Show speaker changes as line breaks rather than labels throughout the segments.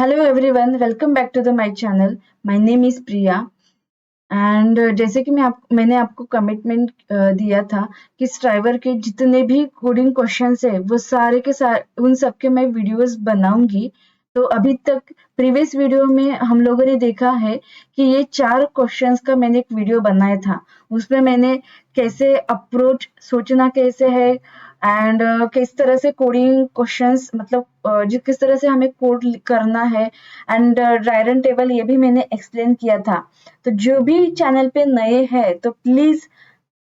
Hello everyone, welcome back to the my channel. My name is Priya and जैसे कि मैंने आपको कमिटमेंट दिया था कि स्ट्राइवर के जितने भी कोडिंग क्वेश्चंस है वो सारे के सारे उन सब के मैं वीडियोस बनाऊंगी। तो अभी तक प्रीवियस वीडियो में हम लोगों ने देखा है कि ये 4 क्वेश्चंस का मैंने एक वीडियो बनाया था। उसमें मैंने कैसे अप्रोच सोचना कैसे है एंड किस तरह से कोडिंग क्वेश्चंस मतलब किस तरह से हमें कोड करना है एंड ड्राइरन टेबल ये भी मैंने एक्सप्लेन किया था। तो जो भी चैनल पे नए हैं तो प्लीज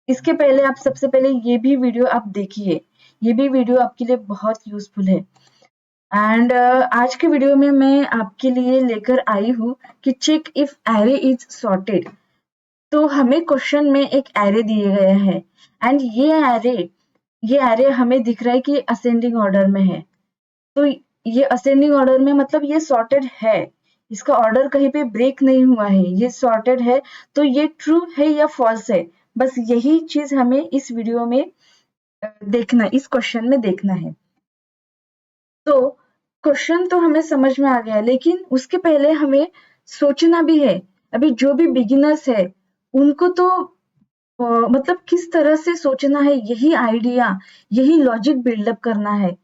इसके पहले आप सबसे पहले ये भी वीडियो आप देखिए। ये भी वीडियो आपके लिए बहुत यूजफुल है एंड आज के वीडियो में मैं आपके लिए लेकर आई हूँ कि check if array is sorted. तो हमें क्वेश्चन में एक एरे दिए गए हैं एंड ये एरे हमें दिख रहा है कि असेंडिंग ऑर्डर में है। तो ये असेंडिंग ऑर्डर में मतलब ये सॉर्टेड है, इसका ऑर्डर कहीं पे ब्रेक नहीं हुआ है, ये सॉर्टेड है। तो ये ट्रू है या फॉल्स है, बस यही चीज हमें इस वीडियो में देखना, इस क्वेश्चन में देखना है। तो क्वेश्चन तो हमें समझ में आ गया, लेकिन उसके पहले हमें सोचना भी है। अभी जो भी बिगिनर्स है उनको तो मतलब किस तरह से सोचना है, यही आइडिया, यही लॉजिक बिल्डअप करना है।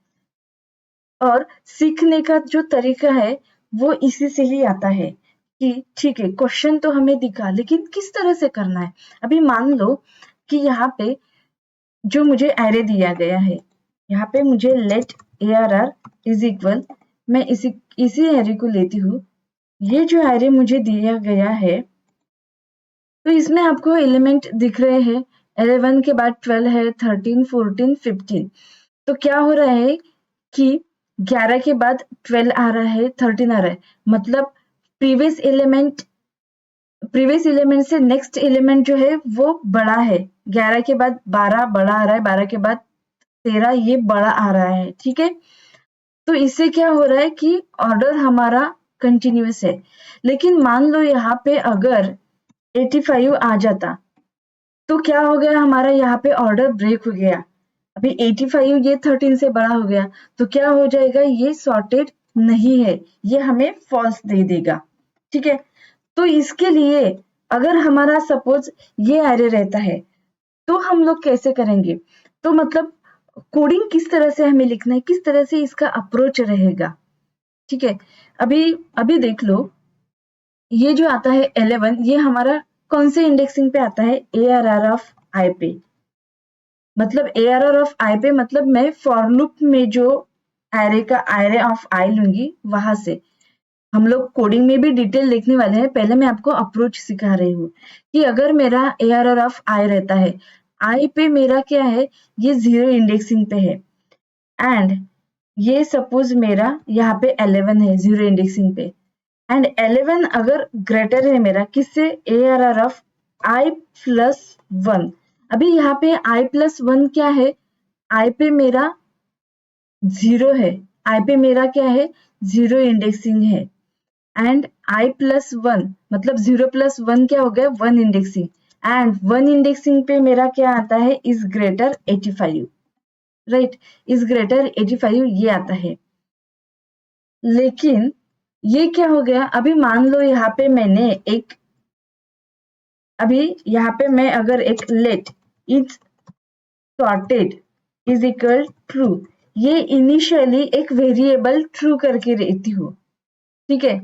और सीखने का जो तरीका है वो इसी से ही आता है कि ठीक है क्वेश्चन तो हमें दिखा लेकिन किस तरह से करना है। अभी मान लो कि यहाँ पे जो मुझे एरे दिया गया है, यहाँ पे मुझे लेट ARR इज इक्वल, मैं इसी एरे को लेती हूँ। ये जो एरे मुझे दिया गया है तो इसमें आपको एलिमेंट दिख रहे हैं। 11 के बाद 12 है, 13, 14, 15। तो क्या हो रहा है कि 11 के बाद 12 आ रहा है, 13 आ रहा है, मतलब प्रीवियस एलिमेंट प्रीवियस एलिमेंट से नेक्स्ट एलिमेंट जो है वो बड़ा है। 11 के बाद 12 बड़ा आ रहा है, 12 के बाद 13 ये बड़ा आ रहा है, ठीक है। तो इससे क्या हो रहा है कि ऑर्डर हमारा कंटिन्यूअस है। लेकिन मान लो यहाँ पे अगर 85 आ जाता तो क्या हो गया, हमारा यहाँ पे ऑर्डर ब्रेक हो गया। अभी 85 ये 13 से बड़ा हो गया तो क्या हो जाएगा, ये सॉर्टेड नहीं है, ये हमें फॉल्स दे देगा, ठीक है। तो इसके लिए अगर हमारा सपोज ये एरे रहता है तो हम लोग कैसे करेंगे, तो मतलब कोडिंग किस तरह से हमें लिखना है, किस तरह से इसका अप्रोच रहेगा, ठीक है। अभी अभी देख लो, ये जो आता है 11 ये हमारा कौन से इंडेक्सिंग पे आता है, ARR ऑफ आई पे। मतलब ARR ऑफ आई पे मतलब मैं फॉर लूप में जो एरे ऑफ आई लूंगी वहां से। हम लोग कोडिंग में भी डिटेल देखने वाले हैं, पहले मैं आपको अप्रोच सिखा रही हूँ कि अगर मेरा ARR ऑफ आई रहता है, आई पे मेरा क्या है, ये 0 इंडेक्सिंग पे है एंड ये सपोज मेरा यहाँ पे 11 है 0 इंडेक्सिंग पे एंड 11 अगर ग्रेटर है मेरा किससे, ARR ऑफ आई प्लस 1। अभी यहाँ पे आई प्लस 1 क्या है, आई पे मेरा 0 है, आई पे मेरा क्या है, 0 इंडेक्सिंग है एंड आई प्लस 1 मतलब 0 प्लस 1 क्या हो गया, 1 इंडेक्सिंग एंड 1 इंडेक्सिंग पे मेरा क्या आता है, is greater 85, right, is greater 85 ये आता है। लेकिन ये क्या हो गया, अभी मान लो यहाँ पे मैंने एक, अभी यहाँ पे मैं अगर एक let is sorted is equal true, ये इनिशियली एक वेरिएबल ट्रू करके रहती हूँ, ठीक है।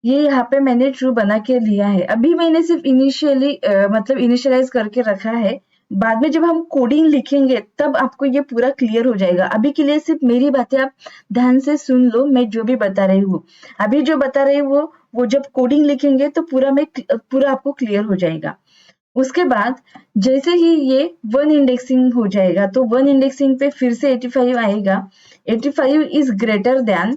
ये यहाँ पे मैंने ट्रू बना के लिया है, अभी मैंने सिर्फ इनिशियली मतलब इनिशियलाइज करके रखा है। बाद में जब हम कोडिंग लिखेंगे तब आपको ये पूरा क्लियर हो जाएगा। अभी के लिए सिर्फ मेरी बातें आप ध्यान से सुन लो, मैं जो भी बता रही हूँ, अभी जो बता रही हूँ वो जब कोडिंग लिखेंगे तो पूरा आपको क्लियर हो जाएगा। उसके बाद जैसे ही ये 1 इंडेक्सिंग हो जाएगा तो 1 इंडेक्सिंग पे फिर से 85 आएगा, 85 इज ग्रेटर देन,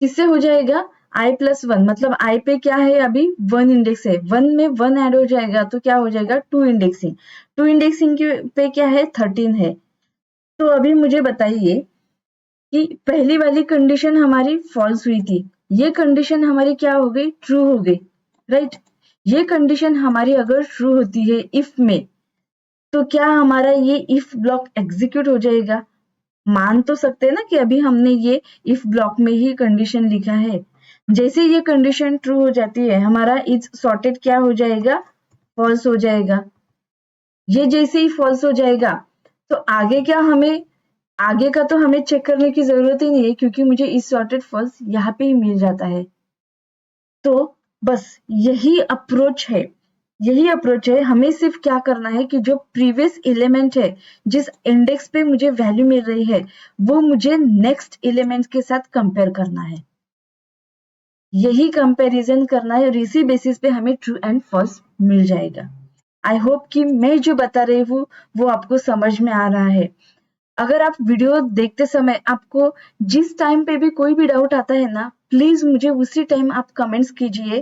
किससे हो जाएगा, आई प्लस 1 मतलब आई पे क्या है, अभी 1 इंडेक्स है, 1 में 1 ऐड हो जाएगा तो क्या हो जाएगा, 2 इंडेक्सिंग, 2 इंडेक्सिंग के पे क्या है, 13 है। तो अभी मुझे बताइए कि पहली वाली कंडीशन हमारी फॉल्स हुई थी, ये कंडीशन हमारी क्या हो गई, ट्रू हो गई, राइट। ये कंडीशन हमारी अगर ट्रू होती है इफ में, तो क्या हमारा ये इफ ब्लॉक एग्जीक्यूट हो जाएगा, मान तो सकते हैं ना कि अभी हमने ये इफ ब्लॉक में ही कंडीशन लिखा है। जैसे ये कंडीशन ट्रू हो जाती है, हमारा इज सॉर्टेड क्या हो जाएगा, फॉल्स हो जाएगा। ये जैसे ही फॉल्स हो जाएगा तो आगे क्या, हमें आगे का तो हमें चेक करने की जरूरत ही नहीं है, क्योंकि मुझे इज सॉर्टेड फॉल्स यहाँ पे ही मिल जाता है। तो बस यही अप्रोच है, यही अप्रोच है। हमें सिर्फ क्या करना है कि जो प्रीवियस एलिमेंट है, जिस इंडेक्स पे मुझे वैल्यू मिल रही है, वो मुझे नेक्स्ट एलिमेंट के साथ कंपेयर करना है। यही कंपैरिजन करना है और इसी बेसिस पे हमें ट्रू एंड फॉल्स मिल जाएगा। आई होप कि मैं जो बता रही हूँ वो आपको समझ में आ रहा है। अगर आप वीडियो देखते समय आपको जिस टाइम पे भी कोई भी डाउट आता है ना, प्लीज मुझे उसी टाइम आप कमेंट्स कीजिए,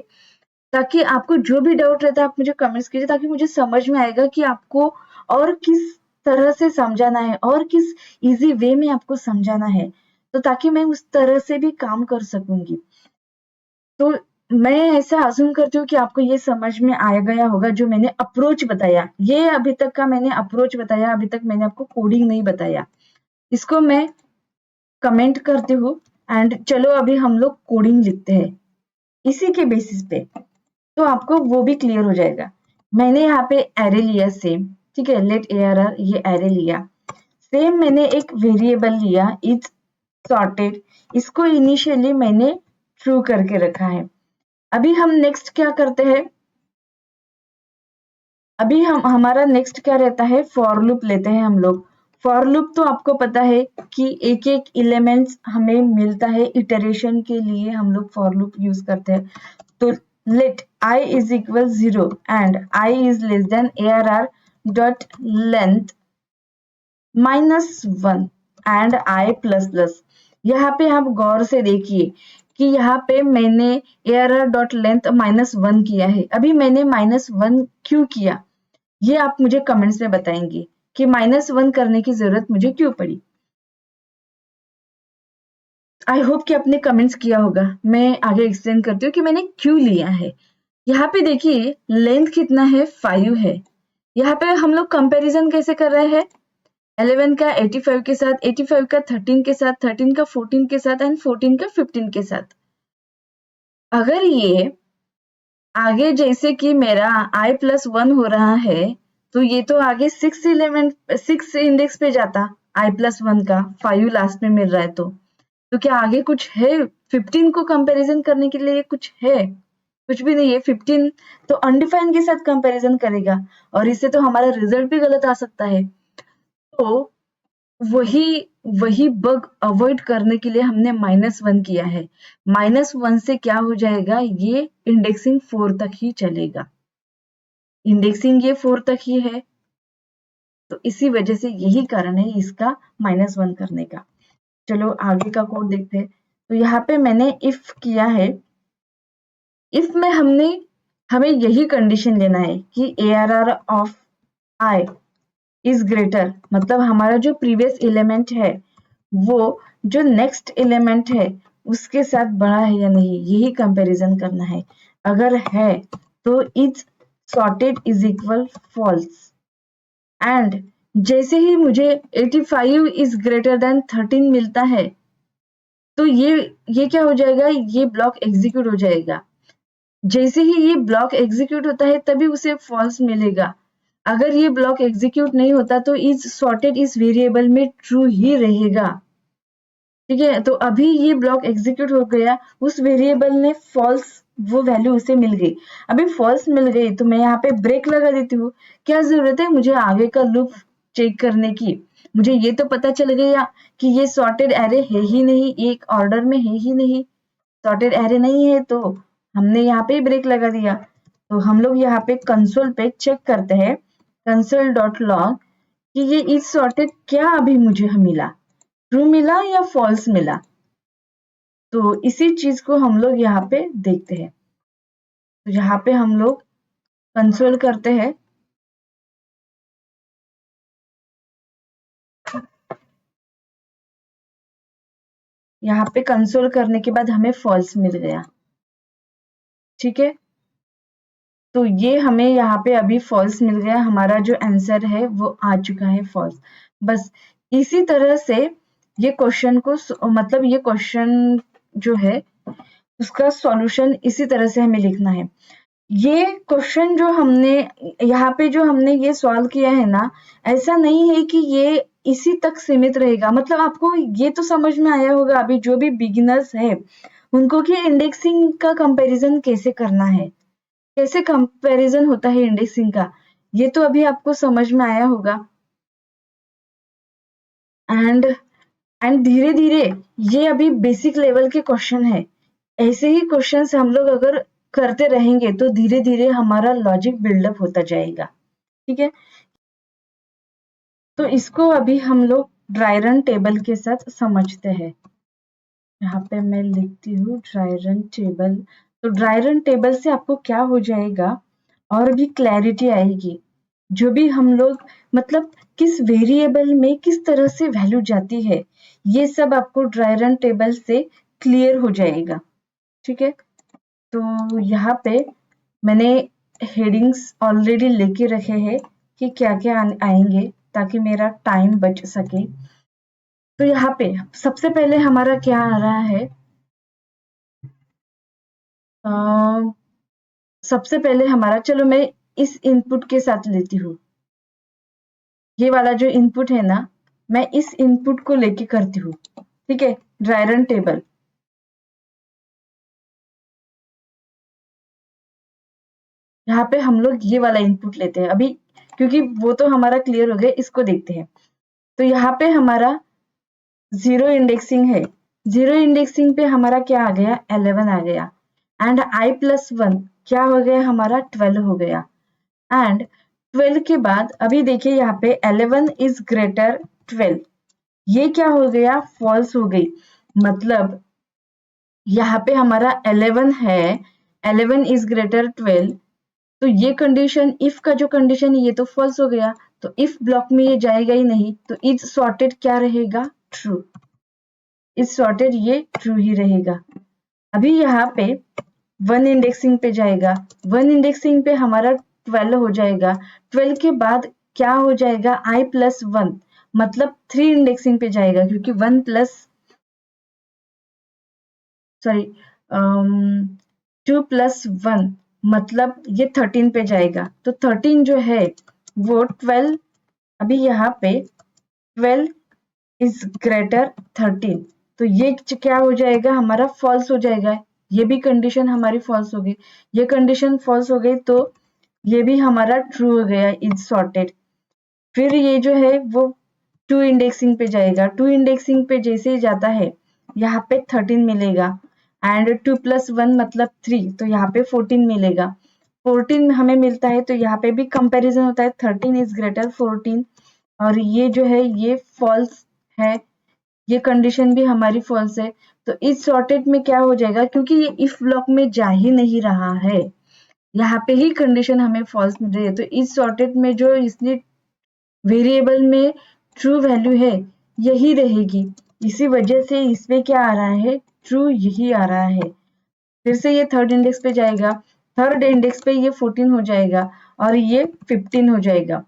ताकि आपको जो भी डाउट रहता है आप मुझे कमेंट्स कीजिए, ताकि मुझे समझ में आएगा कि आपको और किस तरह से समझाना है और किस इजी वे में आपको समझाना है, तो ताकि मैं उस तरह से भी काम कर सकूंगी। तो मैं ऐसा अज्यूम करती हूँ कि आपको ये समझ में आ गया होगा जो मैंने अप्रोच बताया। ये अभी तक का मैंने अप्रोच बताया, अभी तक मैंने आपको कोडिंग नहीं बताया। इसको मैं कमेंट करती हूँ एंड चलो अभी हम लोग कोडिंग लिखते हैं इसी के बेसिस पे, तो आपको वो भी क्लियर हो जाएगा। मैंने यहाँ पे एरे लिया सेम, ठीक है, लेट ARR, ये एरे लिया सेम। मैंने एक वेरिएबल लिया इज सॉर्टेड, इसको इनिशियली मैंने ट्रू करके रखा है। अभी हम नेक्स्ट क्या करते हैं, अभी हम हमारा नेक्स्ट क्या रहता है, फॉर लूप लेते हैं हम लोग। फॉर लूप तो आपको पता है कि एक एक एलिमेंट्स हमें मिलता है, इटरेशन के लिए हम लोग फॉर लूप यूज करते हैं। तो let I is equal 0 and I is less than ARR dot length -1 and I plus plus। यहाँ पे आप गौर से देखिए कि यहाँ पे मैंने ARR dot length -1 किया है। अभी मैंने -1 क्यों किया, ये आप मुझे कमेंट्स में बताएंगे कि -1 करने की जरूरत मुझे क्यों पड़ी। आई होप कि आपने कमेंट्स किया होगा। मैं आगे एक्सप्लेन करती हूँ कि मैंने क्यों लिया है। यहाँ पे देखिए लेंथ कितना है, 5 है। यहाँ पे हम लोग कंपैरिजन कैसे कर रहे हैं, 11 का 85 के साथ, 85 का 13 के साथ, 13 का 14 के साथ एंड 14 का 15 के साथ। अगर ये आगे जैसे कि मेरा i+1 हो रहा है, तो ये तो आगे 6 इंडेक्स पे जाता, i+1 का 5 लास्ट में मिल रहा है। तो क्या आगे कुछ है 15 को कंपैरिजन करने के लिए, कुछ है? कुछ भी नहीं है। 15 तो अनडिफाइंड के साथ कंपैरिजन करेगा और इससे तो हमारा रिजल्ट भी गलत आ सकता है। तो वही वही बग अवॉइड करने के लिए हमने -1 किया है। -1 से क्या हो जाएगा, ये इंडेक्सिंग 4 तक ही चलेगा। इंडेक्सिंग ये 4 तक ही है, तो इसी वजह से यही कारण है इसका -1 करने का। चलो आगे का कोड देखते हैं। तो यहाँ पे मैंने इफ किया है, इफ में हमें यही कंडीशन लेना है कि ARR of I is greater, मतलब हमारा जो प्रीवियस एलिमेंट है वो जो नेक्स्ट एलिमेंट है उसके साथ बड़ा है या नहीं, यही कंपैरिजन करना है। अगर है तो is sorted is equal false. And जैसे ही मुझे 85 इज ग्रेटर देन 13 मिलता है, तो ये क्या हो जाएगा, ये ब्लॉक एग्जीक्यूट हो जाएगा। जैसे ही ये ब्लॉक एग्जीक्यूट होता है तभी उसे फॉल्स मिलेगा। अगर ये ब्लॉक एग्जीक्यूट नहीं होता तो इज सॉर्टेड इस वेरिएबल में ट्रू ही रहेगा। ठीक है, तो अभी ये ब्लॉक एग्जीक्यूट हो गया, उस वेरिएबल ने फॉल्स वो वैल्यू उसे मिल गई। अभी फॉल्स मिल गई तो मैं यहाँ पे ब्रेक लगा देती हूँ। क्या जरूरत है मुझे आगे का लूप चेक करने की, मुझे ये तो पता चल गया कि ये सॉर्टेड एरे है ही नहीं, एक ऑर्डर में है ही नहीं, सॉर्टेड एरे नहीं है, तो हमने यहाँ पे ब्रेक लगा दिया। तो हम लोग यहाँ पे कंसोल पे चेक करते हैं console.log कि ये इज सॉर्टेड क्या अभी मुझे मिला, ट्रू मिला या फॉल्स मिला। तो इसी चीज को हम लोग यहाँ पे देखते हैं। तो यहाँ पे हम लोग कंसोल करते हैं, यहाँ पे कंसोल करने के बाद हमें फॉल्स मिल गया। ठीक है, तो ये हमें यहाँ पे अभी फॉल्स मिल गया, हमारा जो आंसर है वो आ चुका है फॉल्स। बस इसी तरह से ये क्वेश्चन को मतलब ये क्वेश्चन जो है उसका सॉल्यूशन इसी तरह से हमें लिखना है। ये क्वेश्चन जो हमने यहाँ पे जो हमने ये सॉल्व किया है ना, ऐसा नहीं है कि ये इसी तक सीमित रहेगा। मतलब आपको ये तो समझ में आया होगा अभी जो भी बिगिनर्स है उनको कि इंडेक्सिंग का कंपैरिजन कैसे करना है, कैसे कंपैरिजन होता है इंडेक्सिंग का, ये तो अभी आपको समझ में आया होगा। एंड धीरे धीरे ये अभी बेसिक लेवल के क्वेश्चन है। ऐसे ही क्वेश्चंस हम लोग अगर करते रहेंगे तो धीरे धीरे हमारा लॉजिक बिल्डअप होता जाएगा। ठीक है, तो इसको अभी हम लोग ड्राई रन टेबल के साथ समझते हैं। यहाँ पे मैं लिखती हूँ ड्राई रन टेबल। तो ड्राई रन टेबल से आपको क्या हो जाएगा और भी क्लैरिटी आएगी। जो भी हम लोग मतलब किस वेरिएबल में किस तरह से वैल्यू जाती है, ये सब आपको ड्राई रन टेबल से क्लियर हो जाएगा। ठीक है, तो यहाँ पे मैंने हेडिंग्स ऑलरेडी लेके रखे हैं कि क्या क्या आएंगे ताकि मेरा टाइम बच सके। तो यहाँ पे सबसे पहले हमारा क्या आ रहा है, सबसे पहले हमारा, चलो मैं इस इनपुट के साथ लेती हूँ। ये वाला जो इनपुट है ना, मैं इस इनपुट को लेके करती हूँ। ठीक है, ड्राई रन टेबल। यहाँ पे हम लोग ये वाला इनपुट लेते हैं अभी, क्योंकि वो तो हमारा क्लियर हो गया। इसको देखते हैं। तो यहाँ पे हमारा जीरो इंडेक्सिंग है। जीरो इंडेक्सिंग पे हमारा क्या आ गया, 11 आ गया। एंड i+1 क्या हो गया हमारा, 12 हो गया। एंड 12 के बाद अभी देखिए यहाँ पे 11 इज ग्रेटर 12, ये क्या हो गया, फॉल्स हो गई। मतलब यहाँ पे हमारा 11 है, 11 इज ग्रेटर 12, तो ये कंडीशन, इफ का जो कंडीशन है ये तो फॉल्स हो गया, तो इफ ब्लॉक में ये जाएगा ही नहीं, तो इज सॉर्टेड क्या रहेगा, ट्रू। इज सॉर्टेड ये ट्रू ही रहेगा। अभी यहाँ पे 1 इंडेक्सिंग पे जाएगा, 1 इंडेक्सिंग पे हमारा 12 हो जाएगा। 12 के बाद क्या हो जाएगा, i+1, मतलब 3 इंडेक्सिंग पे जाएगा, क्योंकि 1 प्लस सॉरी 2 + 1 मतलब ये 13 पे जाएगा। तो 13 जो है वो 12, अभी यहाँ पे 12 इज ग्रेटर 13, तो ये क्या हो जाएगा हमारा, फॉल्स हो जाएगा। ये भी कंडीशन हमारी फॉल्स हो गई। ये कंडीशन फॉल्स हो गई तो ये भी हमारा ट्रू हो गया, इज सॉर्टेड। फिर ये जो है वो 2 इंडेक्सिंग पे जाएगा। 2 इंडेक्सिंग पे जैसे ही जाता है यहाँ पे 13 मिलेगा। एंड 2 + 1 मतलब 3, तो यहाँ पे 14 मिलेगा। 14 हमें मिलता है, तो यहाँ पे भी कंपैरिजन होता है, 13 इज ग्रेटर 14, और ये जो है ये फॉल्स है, ये कंडीशन भी हमारी फॉल्स है। तो इस सॉर्टेड में क्या हो जाएगा, क्योंकि ये इफ ब्लॉक में जा ही नहीं रहा है, यहाँ पे ही कंडीशन हमें फॉल्स मिल रही है, तो इस सॉर्टेड में जो इसने वेरिएबल में ट्रू वैल्यू है यही रहेगी। इसी वजह से इसमें क्या आ रहा है, ट्रू यही आ रहा है। फिर से ये थर्ड इंडेक्स पे जाएगा, थर्ड इंडेक्स पे ये 14 हो जाएगा और ये 15 हो जाएगा।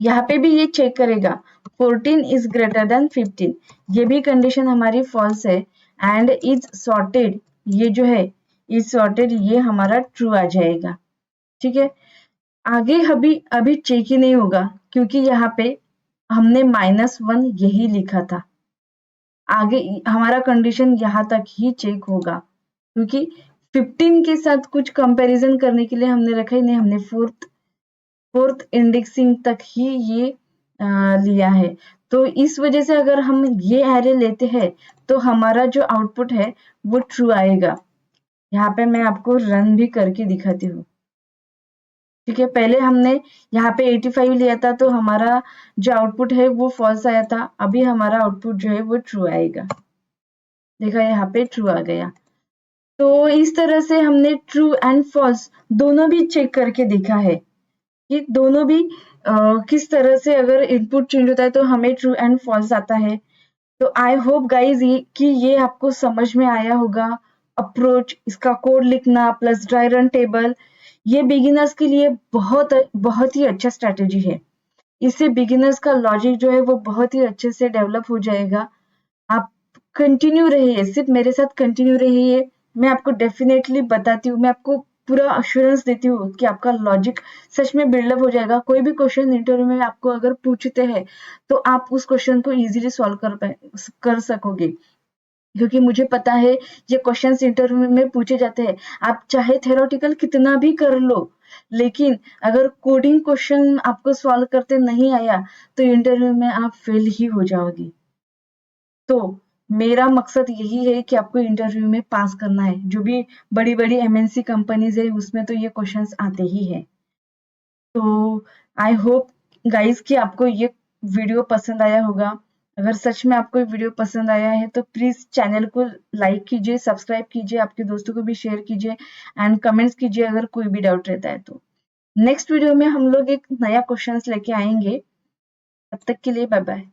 यहाँ पे भी ये चेक करेगा 14 इज ग्रेटर देन 15, ये भी कंडीशन हमारी फॉल्स है। एंड इज सॉर्टेड, ये जो है इज सॉर्टेड, ये हमारा ट्रू आ जाएगा। ठीक है, आगे अभी चेक ही नहीं होगा, क्योंकि यहाँ पे हमने -1 यही लिखा था। आगे हमारा कंडीशन यहाँ तक ही चेक होगा, क्योंकि 15 के साथ कुछ कंपैरिजन करने के लिए हमने रखा ही नहीं, हमने फोर्थ इंडेक्सिंग तक ही ये लिया है। तो इस वजह से अगर हम ये एरे लेते हैं तो हमारा जो आउटपुट है वो ट्रू आएगा। यहाँ पे मैं आपको रन भी करके दिखाती हूँ। ठीक है, पहले हमने यहाँ पे 85 लिया था, तो हमारा जो आउटपुट है वो फॉल्स आया था। अभी हमारा आउटपुट जो है वो ट्रू आएगा। देखा, यहाँ पे ट्रू आ गया। तो इस तरह से हमने ट्रू एंड फॉल्स दोनों भी चेक करके देखा है कि दोनों भी किस तरह से अगर इनपुट चेंज होता है तो हमें ट्रू एंड फॉल्स आता है। तो आई होप गाइज कि ये आपको समझ में आया होगा। अप्रोच, इसका कोड लिखना प्लस ड्राई रन टेबल, ये बिगिनर्स के लिए बहुत बहुत ही अच्छा स्ट्रेटेजी है। इससे बिगिनर्स का लॉजिक जो है वो बहुत ही अच्छे से डेवलप हो जाएगा। कंटिन्यू रहिए, सिर्फ मेरे साथ कंटिन्यू रहिए। मैं आपको डेफिनेटली बताती हूँ, मैं आपको पूरा अश्योरेंस देती हूँ कि आपका लॉजिक सच में बिल्डअप हो जाएगा। कोई भी क्वेश्चन इंटरव्यू में आपको अगर पूछते हैं तो आप उस क्वेश्चन को इजीली सॉल्व कर सकोगे, क्योंकि मुझे पता है ये क्वेश्चंस इंटरव्यू में पूछे जाते हैं। आप चाहे थ्योरेटिकल कितना भी कर लो, लेकिन अगर कोडिंग क्वेश्चन आपको सॉल्व करते नहीं आया तो इंटरव्यू में आप फेल ही हो जाओगी। तो मेरा मकसद यही है कि आपको इंटरव्यू में पास करना है। जो भी बड़ी-बड़ी एमएनसी कंपनीज है उसमें तो ये क्वेश्चंस आते ही हैं। तो आई होप गाइस कि आपको ये वीडियो पसंद आया होगा। अगर सच में आपको ये वीडियो पसंद आया है तो प्लीज चैनल को लाइक कीजिए, सब्सक्राइब कीजिए, आपके दोस्तों को भी शेयर कीजिए एंड कमेंट्स कीजिए अगर कोई भी डाउट रहता है तो। नेक्स्ट वीडियो में हम लोग एक नया क्वेश्चंस लेके आएंगे। तब तक के लिए बाय बाय।